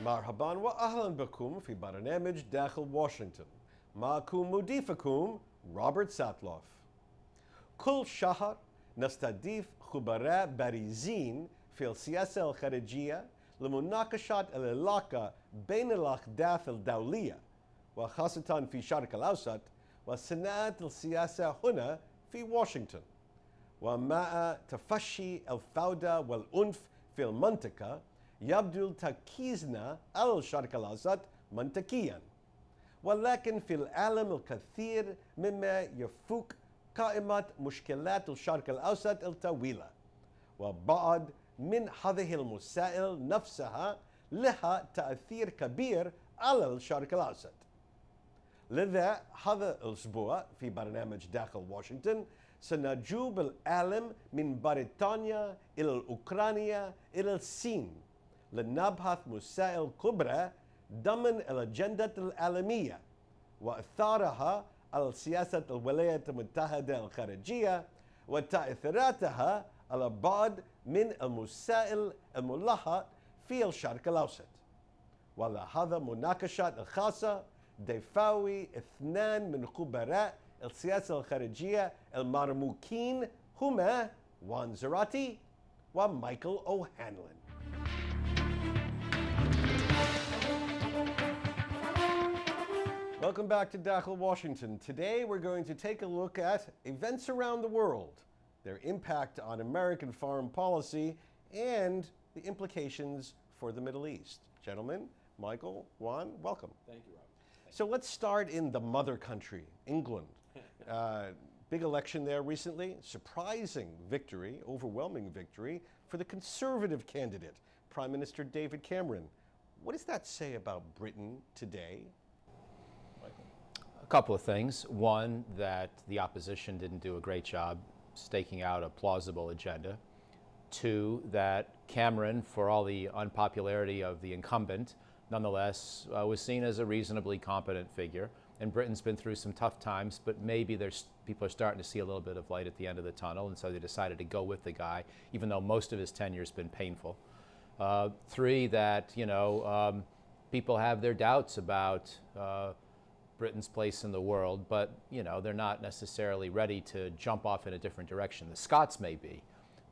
مرحبا وأهلا بكم في برنامج داخل واشنطن. معكم مضيفكم روبرت ساتلوف. كل شهر نستضيف خبراء بارزين في السياسة الخارجية لمناقشة العلاقة بين الأحداث الدولية وخاصة في الشرق الأوسط وصناعة السياسة هنا في واشنطن. ومع تفشي الفوضى والعنف في المنطقة يبدو تركيزنا على الشرق الأوسط منطقيا، ولكن في العالم الكثير مما يفوق قائمة مشكلات الشرق الأوسط الطويلة، وبعض من هذه المسائل نفسها لها تأثير كبير على الشرق الأوسط. لذا هذا الأسبوع في برنامج داخل واشنطن سنجوب العالم من بريطانيا إلى أوكرانيا إلى الصين لنبحث مسائل كبرى ضمن الأجندة العالمية وأثارها على سياسة الولايات المتحدة الخارجية وتأثيراتها على بعض من المسائل الملحة في الشرق الأوسط. ولهذا مناقشة خاصة ضيفاوي اثنان من خبراء السياسة الخارجية المرموقين هما نظرة ومايكل أوهانلون. Welcome back to Dakhel, Washington. Today we're going to take a look at events around the world, their impact on American foreign policy, and the implications for the Middle East. Gentlemen, Michael, Juan, welcome. Thank you, Rob. So let's start in the mother country, England. Big election there recently, surprising victory, overwhelming victory for the Conservative candidate, Prime Minister David Cameron. What does that say about Britain today? A couple of things. One, that the opposition didn't do a great job staking out a plausible agenda. Two, that Cameron, for all the unpopularity of the incumbent, nonetheless was seen as a reasonably competent figure. And Britain's been through some tough times, but maybe people are starting to see a little bit of light at the end of the tunnel, and so they decided to go with the guy, even though most of his tenure's been painful. Three, that people have their doubts about Britain's place in the world, but they're not necessarily ready to jump off in a different direction. The Scots may be,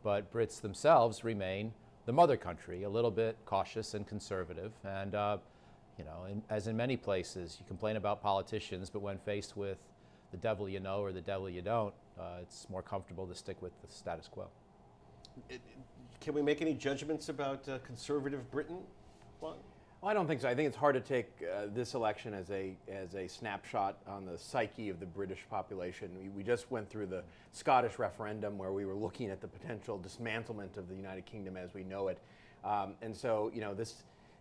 but Brits themselves remain the mother country, a little bit cautious and conservative. And as in many places, you complain about politicians, but when faced with the devil you know or the devil you don't, it's more comfortable to stick with the status quo. Can we make any judgments about conservative Britain? Juan? Well, I don't think so. I think it's hard to take this election as a snapshot on the psyche of the British population. We just went through the Scottish referendum where we were looking at the potential dismantlement of the United Kingdom as we know it. And so,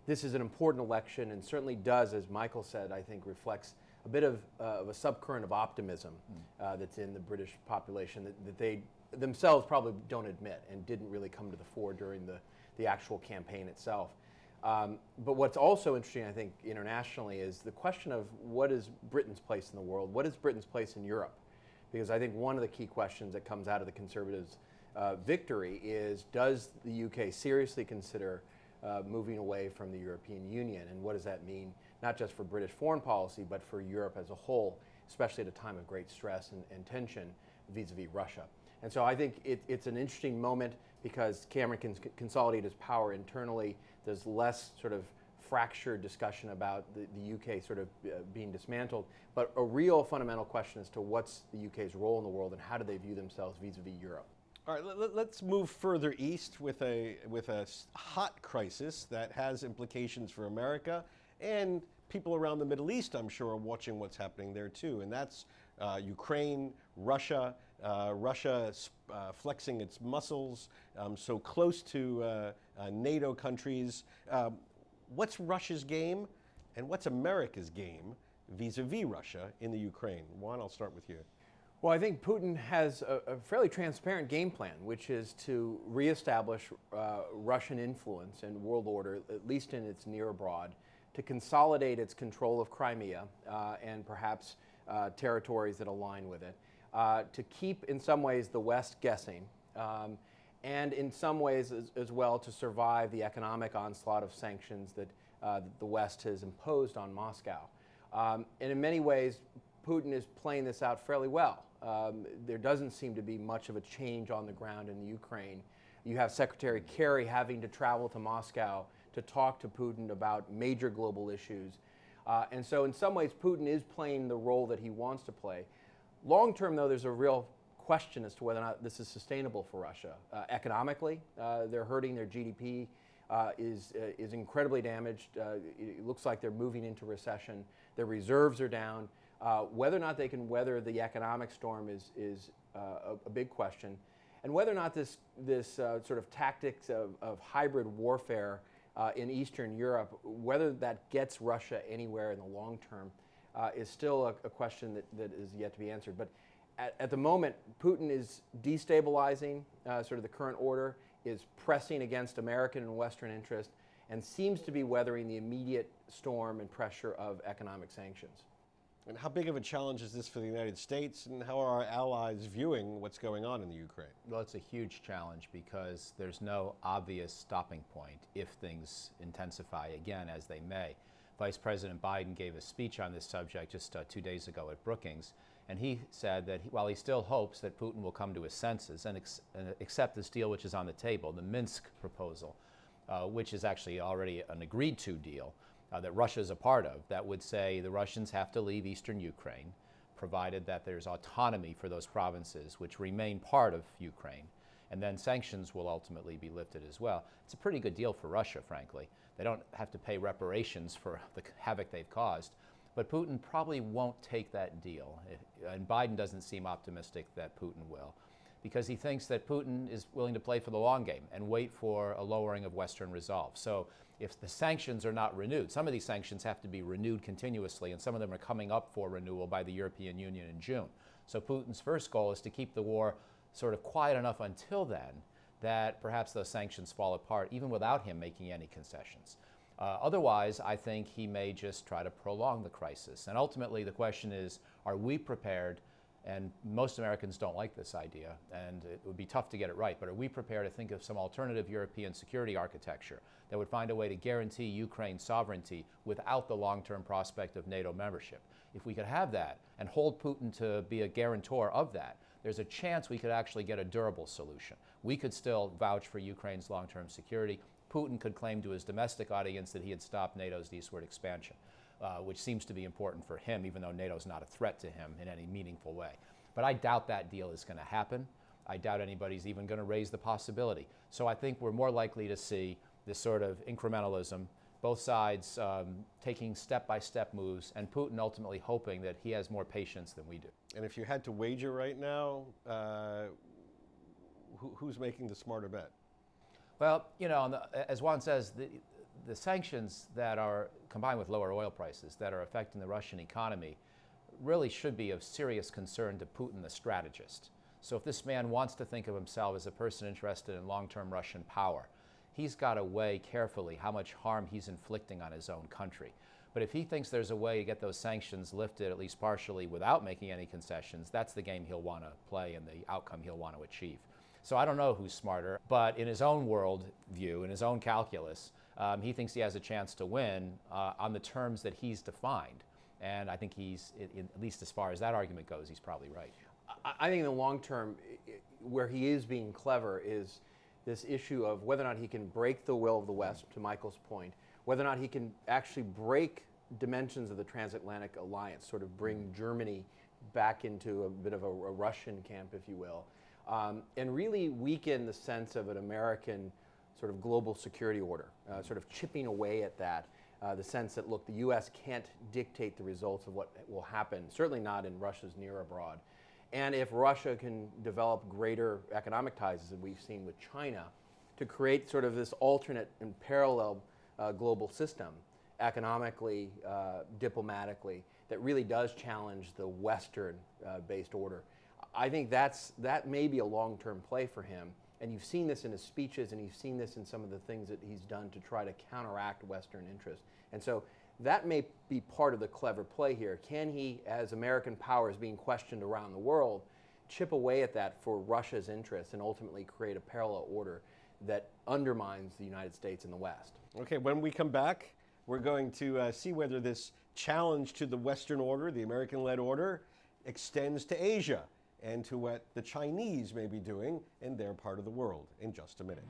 this is an important election, and certainly does, as Michael said, I think reflects a bit of a subcurrent of optimism that's in the British population that they themselves probably don't admit and didn't really come to the fore during the actual campaign itself. But what's also interesting, I think, internationally is the question of what is Britain's place in the world? What is Britain's place in Europe? Because I think one of the key questions that comes out of the Conservatives' victory is, does the UK seriously consider moving away from the European Union? And what does that mean, not just for British foreign policy, but for Europe as a whole, especially at a time of great stress and tension vis-a-vis Russia? And so I think it's an interesting moment because Cameron can consolidate his power internally. There's less sort of fractured discussion about the UK sort of being dismantled, but a real fundamental question as to what's the UK's role in the world and how do they view themselves vis-a-vis Europe. All right, let's move further east with a hot crisis that has implications for America, and people around the Middle East, I'm sure, are watching what's happening there too, and that's Ukraine, Russia. Russia flexing its muscles so close to NATO countries. What's Russia's game and what's America's game vis-a-vis Russia in the Ukraine? Juan, I'll start with you. Well, I think Putin has a fairly transparent game plan, which is to reestablish Russian influence and world order, at least in its near abroad, to consolidate its control of Crimea and perhaps territories that align with it, to keep, in some ways, the West guessing, and in some ways as well to survive the economic onslaught of sanctions that that the West has imposed on Moscow. And in many ways, Putin is playing this out fairly well. There doesn't seem to be much of a change on the ground in the Ukraine. You have Secretary Kerry having to travel to Moscow to talk to Putin about major global issues. And so in some ways, Putin is playing the role that he wants to play. Long term, though, there's a real question as to whether or not this is sustainable for Russia. Economically, they're hurting. Their GDP is incredibly damaged. It looks like they're moving into recession. Their reserves are down. Whether or not they can weather the economic storm is a big question. And whether or not this sort of tactics of hybrid warfare in Eastern Europe, whether that gets Russia anywhere in the long term, is still a question that is yet to be answered. But at the moment, Putin is destabilizing sort of the current order, is pressing against American and Western interest, and seems to be weathering the immediate storm and pressure of economic sanctions. And how big of a challenge is this for the United States, and how are our allies viewing what's going on in the Ukraine? Well, it's a huge challenge because there's no obvious stopping point if things intensify again, as they may. Vice President Biden gave a speech on this subject just 2 days ago at Brookings, and he said that while he still hopes that Putin will come to his senses and accept this deal which is on the table, the Minsk proposal, which is actually already an agreed-to deal, that Russia is a part of, that would say the Russians have to leave eastern Ukraine, provided that there's autonomy for those provinces which remain part of Ukraine, and then sanctions will ultimately be lifted as well. It's a pretty good deal for Russia, frankly. They don't have to pay reparations for the havoc they've caused, but Putin probably won't take that deal, and Biden doesn't seem optimistic that Putin will, because he thinks that Putin is willing to play for the long game and wait for a lowering of Western resolve. So if the sanctions are not renewed, some of these sanctions have to be renewed continuously, and some of them are coming up for renewal by the European Union in June. So Putin's first goal is to keep the war sort of quiet enough until then that perhaps those sanctions fall apart, even without him making any concessions. Otherwise, I think he may just try to prolong the crisis. And ultimately, the question is, are we prepared? And most Americans don't like this idea, and it would be tough to get it right, but are we prepared to think of some alternative European security architecture that would find a way to guarantee Ukraine's sovereignty without the long-term prospect of NATO membership? If we could have that and hold Putin to be a guarantor of that, there's a chance we could actually get a durable solution. We could still vouch for Ukraine's long-term security. Putin could claim to his domestic audience that he had stopped NATO's eastward expansion. Which seems to be important for him, even though NATO's not a threat to him in any meaningful way. But I doubt that deal is going to happen. I doubt anybody's even going to raise the possibility. So I think we're more likely to see this sort of incrementalism, both sides taking step-by-step moves, and Putin ultimately hoping that he has more patience than we do. And if you had to wager right now, who's making the smarter bet? Well, you know, as Juan says, the sanctions that are combined with lower oil prices that are affecting the Russian economy really should be of serious concern to Putin, the strategist. So if this man wants to think of himself as a person interested in long-term Russian power, he's got to weigh carefully how much harm he's inflicting on his own country. But if he thinks there's a way to get those sanctions lifted, at least partially, without making any concessions, that's the game he'll want to play and the outcome he'll want to achieve. So I don't know who's smarter, but in his own world view, in his own calculus, he thinks he has a chance to win on the terms that he's defined. And I think he's, at least as far as that argument goes, he's probably right. I think in the long term, where he is being clever is this issue of whether or not he can break the will of the West, to Michael's point, whether or not he can actually break dimensions of the transatlantic alliance, sort of bring Germany back into a bit of a Russian camp, if you will, and really weaken the sense of an American sort of global security order, sort of chipping away at that, the sense that, look, the U.S. can't dictate the results of what will happen, certainly not in Russia's near abroad. And if Russia can develop greater economic ties, as we've seen with China, to create sort of this alternate and parallel global system, economically, diplomatically, that really does challenge the Western-based order, I think that may be a long-term play for him. And you've seen this in his speeches, and you've seen this in some of the things that he's done to try to counteract Western interest. And so that may be part of the clever play here. Can he, as American power is being questioned around the world, chip away at that for Russia's interests and ultimately create a parallel order that undermines the United States and the West? Okay, when we come back, We're going to see whether this challenge to the Western order, the American-led order, extends to Asia and to what the Chinese may be doing in their part of the world in just a minute.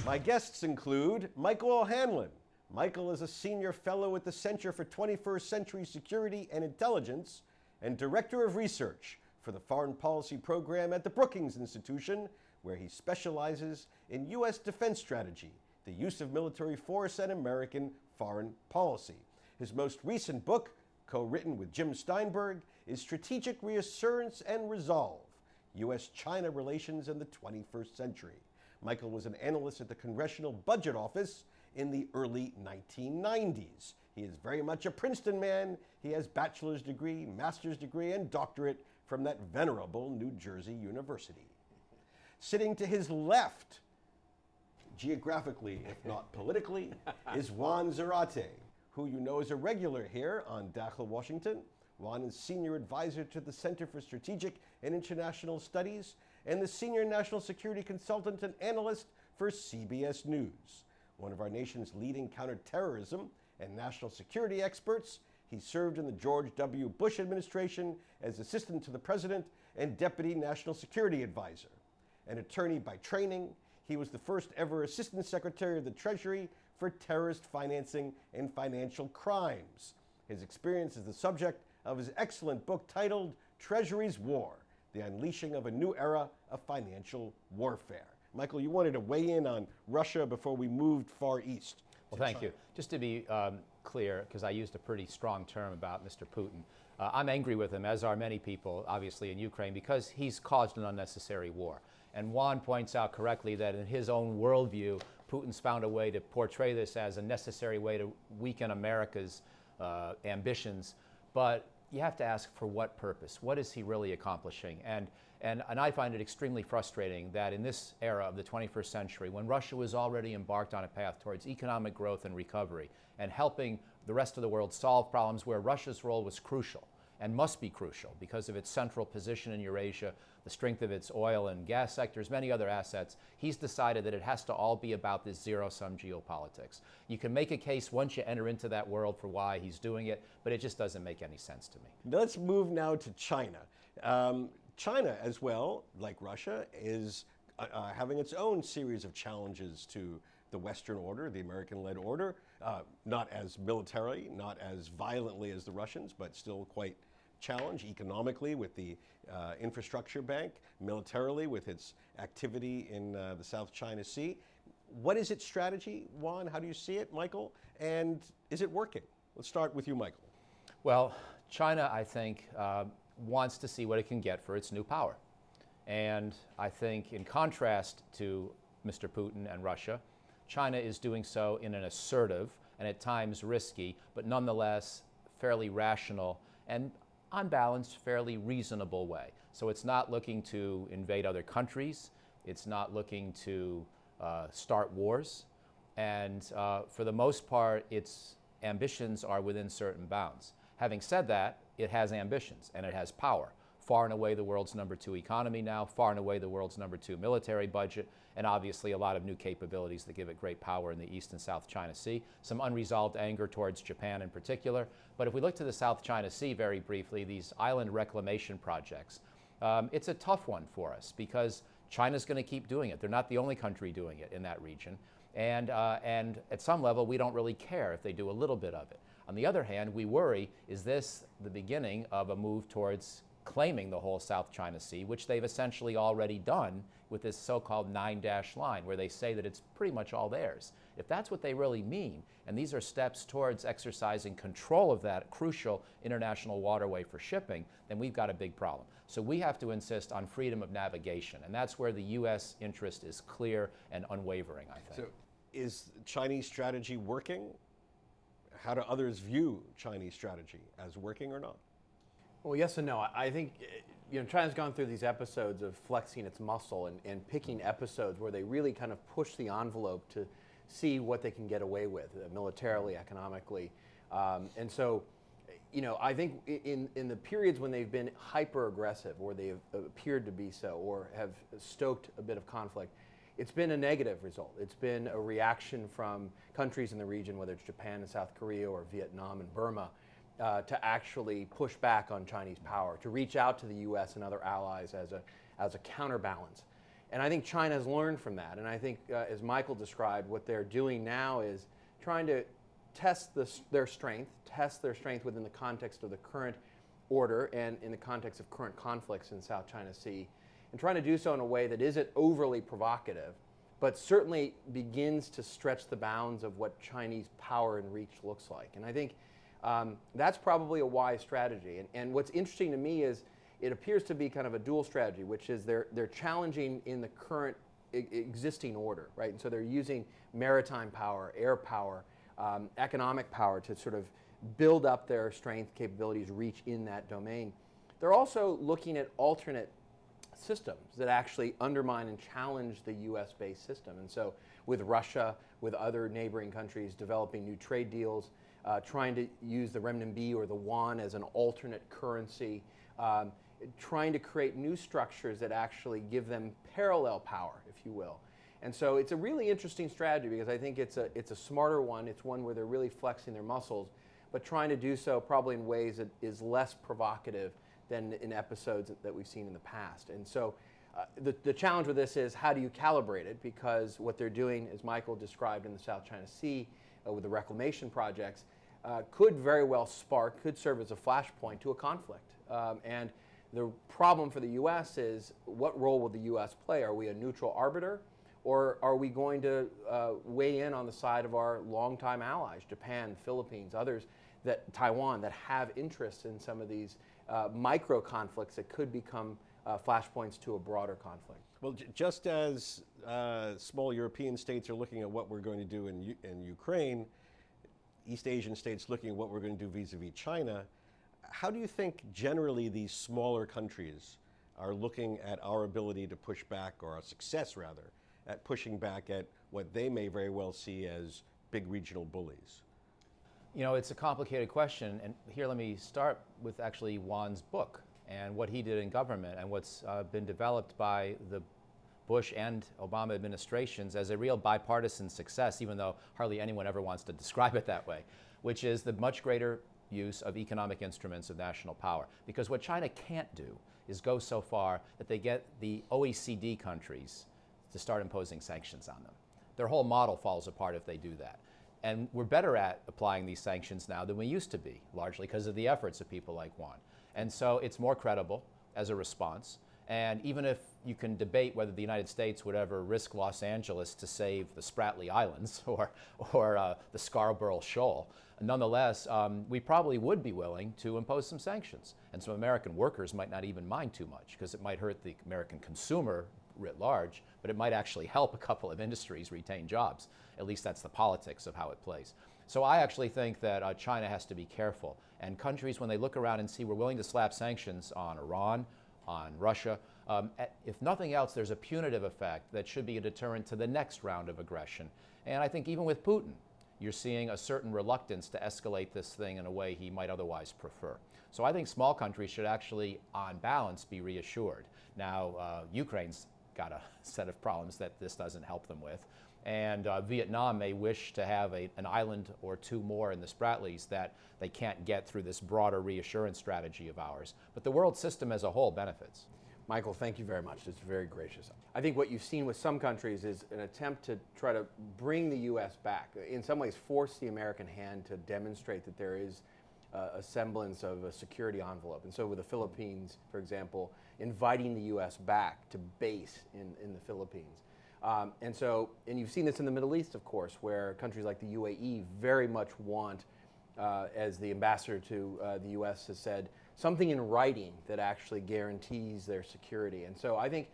My guests include Michael O'Hanlon. Michael is a senior fellow at the Center for 21st Century Security and Intelligence and Director of Research for the Foreign Policy Program at the Brookings Institution, where he specializes in U.S. defense strategy, the use of military force, and American foreign policy. His most recent book, co-written with Jim Steinberg, is Strategic Reassurance and Resolve, U.S.-China Relations in the 21st Century. Michael was an analyst at the Congressional Budget Office in the early 1990s. He is very much a Princeton man. He has bachelor's degree, master's degree, and doctorate from that venerable New Jersey University. Sitting to his left, geographically, if not politically, is Juan Zarate, who you know is a regular here on Dakhel, Washington. Juan is senior advisor to the Center for Strategic and International Studies and the senior national security consultant and analyst for CBS News. One of our nation's leading counterterrorism and national security experts, he served in the George W. Bush administration as assistant to the president and deputy national security advisor. An attorney by training, he was the first ever assistant secretary of the Treasury for terrorist financing and financial crimes. His experience is the subject of his excellent book titled Treasury's War: The Unleashing of a New Era of Financial Warfare. Michael, you wanted to weigh in on Russia before we moved far east. Well, thank you. Just to be clear, because I used a pretty strong term about Mr. Putin, I'm angry with him, as are many people, obviously, in Ukraine, because he's caused an unnecessary war. And Juan points out correctly that in his own worldview, Putin's found a way to portray this as a necessary way to weaken America's ambitions. But you have to ask, for what purpose? What is he really accomplishing? And I find it extremely frustrating that in this era of the 21st century, when Russia was already embarked on a path towards economic growth and recovery and helping the rest of the world solve problems where Russia's role was crucial and must be crucial because of its central position in Eurasia, the strength of its oil and gas sectors, many other assets, he's decided that it has to all be about this zero-sum geopolitics. You can make a case once you enter into that world for why he's doing it, but it just doesn't make any sense to me. Let's move now to China. China, as well, like Russia, is having its own series of challenges to the Western order, the American-led order, not as militarily, not as violently as the Russians, but still quite challenged economically with the infrastructure bank, militarily with its activity in the South China Sea. What is its strategy, Juan? How do you see it, Michael? And is it working? Let's start with you, Michael. Well, China, I think, wants to see what it can get for its new power. And I think in contrast to Mr. Putin and Russia, China is doing so in an assertive and at times risky, but nonetheless fairly rational and on balance fairly reasonable way. So it's not looking to invade other countries, it's not looking to start wars, and for the most part its ambitions are within certain bounds. Having said that, it has ambitions and it has power. Far and away the world's #2 economy now, far and away the world's #2 military budget, and obviously a lot of new capabilities that give it great power in the East and South China Sea. Some unresolved anger towards Japan in particular. But if we look to the South China Sea very briefly, these island reclamation projects, it's a tough one for us because China's going to keep doing it. They're not the only country doing it in that region. And at some level, we don't really care if they do a little bit of it. On the other hand, we worry, is this the beginning of a move towards claiming the whole South China Sea, which they've essentially already done with this so-called 9-dash line, where they say that it's pretty much all theirs. If that's what they really mean, and these are steps towards exercising control of that crucial international waterway for shipping, then we've got a big problem. So we have to insist on freedom of navigation, and that's where the U.S. interest is clear and unwavering, I think. So is Chinese strategy working? How do others view Chinese strategy, as working or not? Well, yes and no. I think China's gone through these episodes of flexing its muscle and picking episodes where they really kind of push the envelope to see what they can get away with militarily, economically. And so, you know, I think in the periods when they've been hyper aggressive, or they have appeared to be so, or have stoked a bit of conflict, it's been a negative result. It's been a reaction from countries in the region, whether it's Japan and South Korea or Vietnam and Burma, to actually push back on Chinese power, to reach out to the U.S. and other allies as a counterbalance. And I think China has learned from that. And I think, as Michael described, what they're doing now is trying to test their strength within the context of the current order and in the context of current conflicts in the South China Sea, and trying to do so in a way that isn't overly provocative, but certainly begins to stretch the bounds of what Chinese power and reach looks like. And I think that's probably a wise strategy. And what's interesting to me is it appears to be kind of a dual strategy, which is they're challenging in the current existing order, right? And so they're using maritime power, air power, economic power to sort of build up their strength, capabilities, reach in that domain. They're also looking at alternate systems that actually undermine and challenge the US-based system. And so with Russia, with other neighboring countries developing new trade deals, trying to use the renminbi or the yuan as an alternate currency, trying to create new structures that actually give them parallel power, if you will. And so it's a really interesting strategy, because I think it's a smarter one. It's one where they're really flexing their muscles, but trying to do so probably in ways that is less provocative than in episodes that we've seen in the past. And so the challenge with this is, how do you calibrate it? Because what they're doing, as Michael described in the South China Sea with the reclamation projects, could very well could serve as a flashpoint to a conflict. And the problem for the U.S. is, what role will the U.S. play? Are we a neutral arbiter, or are we going to weigh in on the side of our longtime allies, Japan, Philippines, others, Taiwan, that have interest in some of these micro conflicts that could become flashpoints to a broader conflict? Well, just as small European states are looking at what we're going to do in Ukraine, East Asian states looking at what we're going to do vis-a-vis China, how do you think generally these smaller countries are looking at our ability to push back, or our success rather, at pushing back at what they may very well see as big regional bullies? You know, it's a complicated question, and here let me start with actually Juan's book and what he did in government, and what's been developed by the Bush and Obama administrations as a real bipartisan success, even though hardly anyone ever wants to describe it that way, which is the much greater use of economic instruments of national power. Because what China can't do is go so far that they get the OECD countries to start imposing sanctions on them. Their whole model falls apart if they do that. And we're better at applying these sanctions now than we used to be, largely because of the efforts of people like Juan. And so it's more credible as a response. And even if you can debate whether the United States would ever risk Los Angeles to save the Spratly Islands or the Scarborough Shoal, nonetheless, we probably would be willing to impose some sanctions. And some American workers might not even mind too much, because it might hurt the American consumer writ large, but it might actually help a couple of industries retain jobs. At least that's the politics of how it plays. So I actually think that China has to be careful. And countries, when they look around and see we're willing to slap sanctions on Iran, on Russia, if nothing else, there's a punitive effect that should be a deterrent to the next round of aggression. And I think even with Putin, you're seeing a certain reluctance to escalate this thing in a way he might otherwise prefer. So I think small countries should actually, on balance, be reassured. Now, Ukraine's got a set of problems that this doesn't help them with. And Vietnam may wish to have an island or two more in the Spratlys that they can't get through this broader reassurance strategy of ours. But the world system as a whole benefits. Michael, thank you very much. It's very gracious. I think what you've seen with some countries is an attempt to try to bring the U.S. back, in some ways force the American hand to demonstrate that there is a semblance of a security envelope. And so with the Philippines, for example, inviting the U.S. back to base in the Philippines. And you've seen this in the Middle East, of course, where countries like the UAE very much want, as the ambassador to the U.S. has said, something in writing that actually guarantees their security. And so I think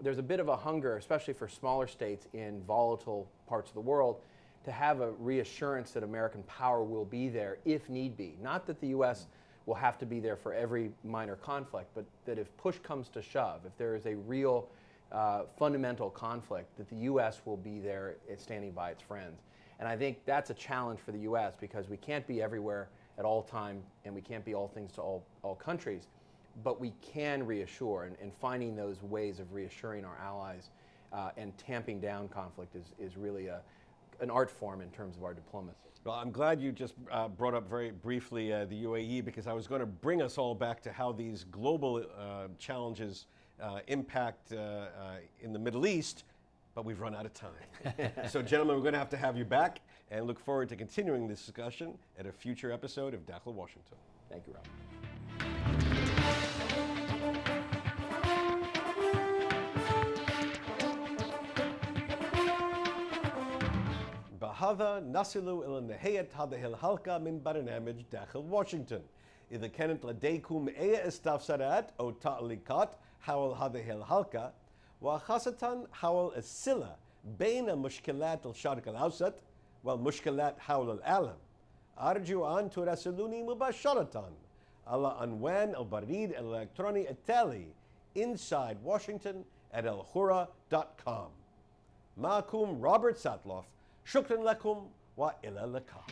there's a bit of a hunger, especially for smaller states in volatile parts of the world, to have a reassurance that American power will be there if need be. Not that the U.S. will have to be there for every minor conflict, but that if push comes to shove, if there is a real fundamental conflict, that the U.S. will be there standing by its friends. And I think that's a challenge for the U.S. because we can't be everywhere at all time, and we can't be all things to all countries, but we can reassure, and finding those ways of reassuring our allies and tamping down conflict is really an art form in terms of our diplomacy. Well, I'm glad you just brought up very briefly the UAE, because I was going to bring us all back to how these global challenges impact in the Middle East, but we've run out of time. So, gentlemen, we're going to have you back, and look forward to continuing this discussion at a future episode of Dakhel, Washington. Thank you, Robert. بهذا نصل إلى نهاية هذه الحلقة من برنامج داخل واشنطن. إذا كانت لديكم أي استفسارات أو تعليقات حول هذه الحلقة، وخاصة حول الصلة بين مشكلات الشرق الأوسط والمشكلات حول العالم، أرجو أن تراسلوني مباشرة على عنوان البريد الإلكتروني التالي insidewashington@alhurra.com. معكم روبرت ساتلوف، شكرا لكم وإلى اللقاء.